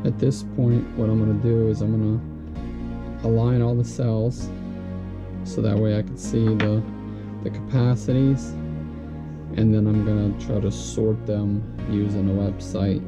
at this point, what I'm going to do is I'm going to align all the cells so that way I can see the capacities, and then I'm going to try to sort them using a website.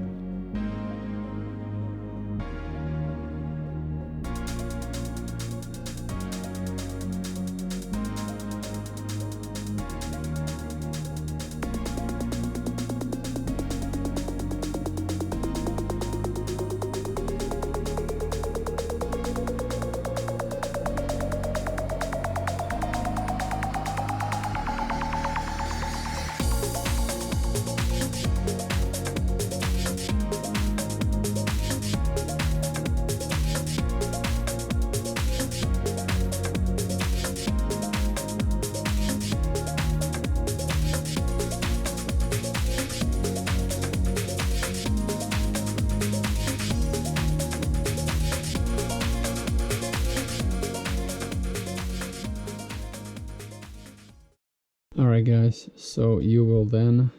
Alright guys, so you will then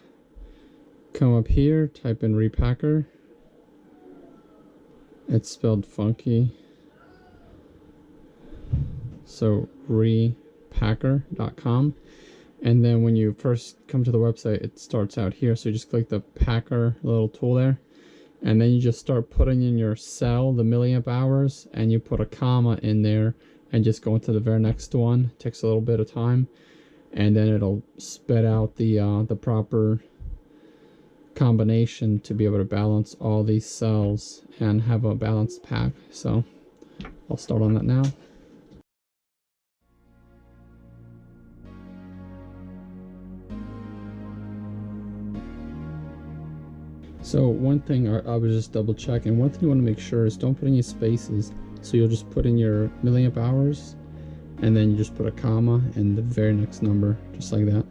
come up here, type in repacker. It's spelled funky, so repacker.com. And then when you first come to the website, it starts out here, so you just click the packer little tool there, and then you just start putting in your cell, the milliamp hours, and you put a comma in there and just go into the very next one. It takes a little bit of time, and then it'll spit out the proper combination to be able to balance all these cells and have a balanced pack. So I'll start on that now. So one thing I was just double checking, one thing you want to make sure is don't put any spaces. So you'll just put in your milliamp hours, and then you just put a comma in the very next number, just like that.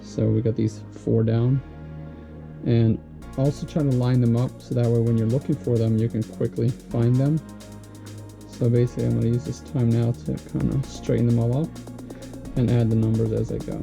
So we got these 4 down, and also try to line them up so that way when you're looking for them you can quickly find them. So basically I'm going to use this time now to kind of straighten them all up and add the numbers as I go.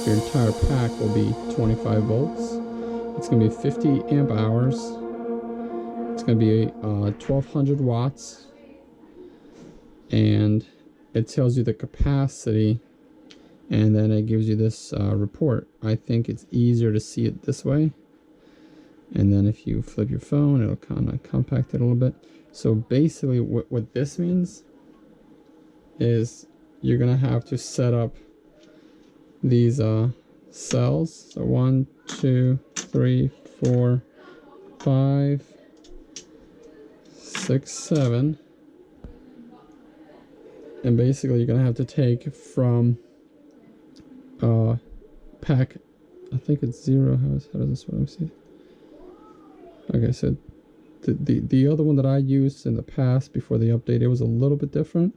Your entire pack will be 25 volts. It's going to be 50 amp hours. It's going to be 1200 watts, and it tells you the capacity, and then it gives you this report. I think it's easier to see it this way. And then if you flip your phone, it'll kind of compact it a little bit. So basically what this means is you're gonna have to set up these cells. So 1, 2, 3, 4, 5, 6, 7. And basically you're gonna have to take from pack, I think it's 0. How does this work? Let me see. Okay, so the other one that I used in the past before the update, it was a little bit different.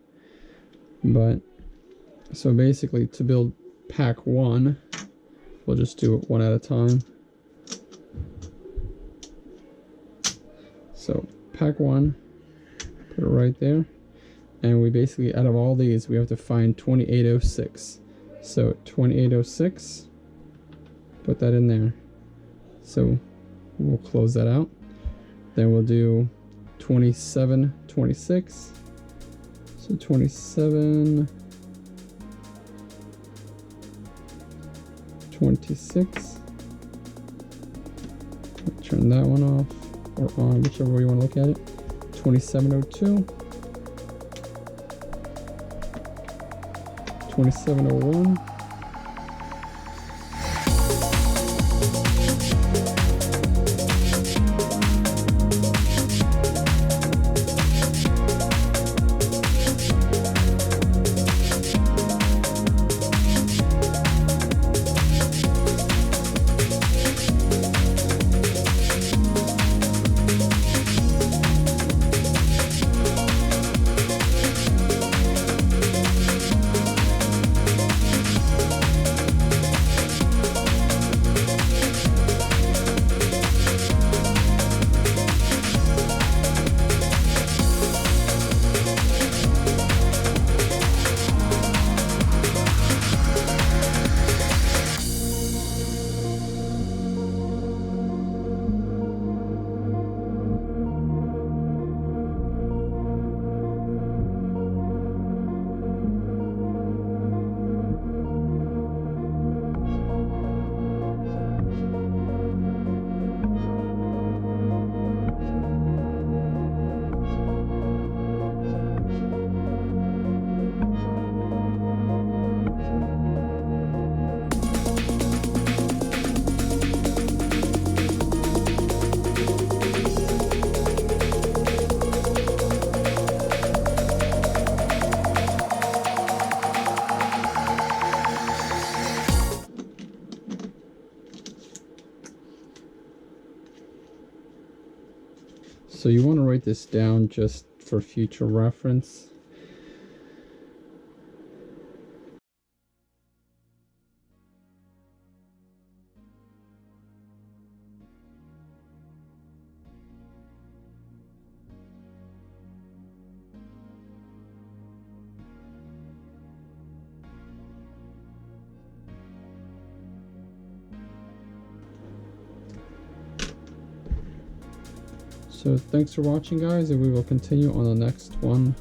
But so basically to build pack 1, we'll just do it one at a time. So pack 1, put it right there. And we basically, out of all these, we have to find 2806. So 2806, put that in there. So we'll close that out. Then we'll do 2726. So 2726. Turn that one off or on, whichever way you want to look at it. 2702. 2701. So you want to write this down just for future reference. So thanks for watching, guys, and we will continue on the next one.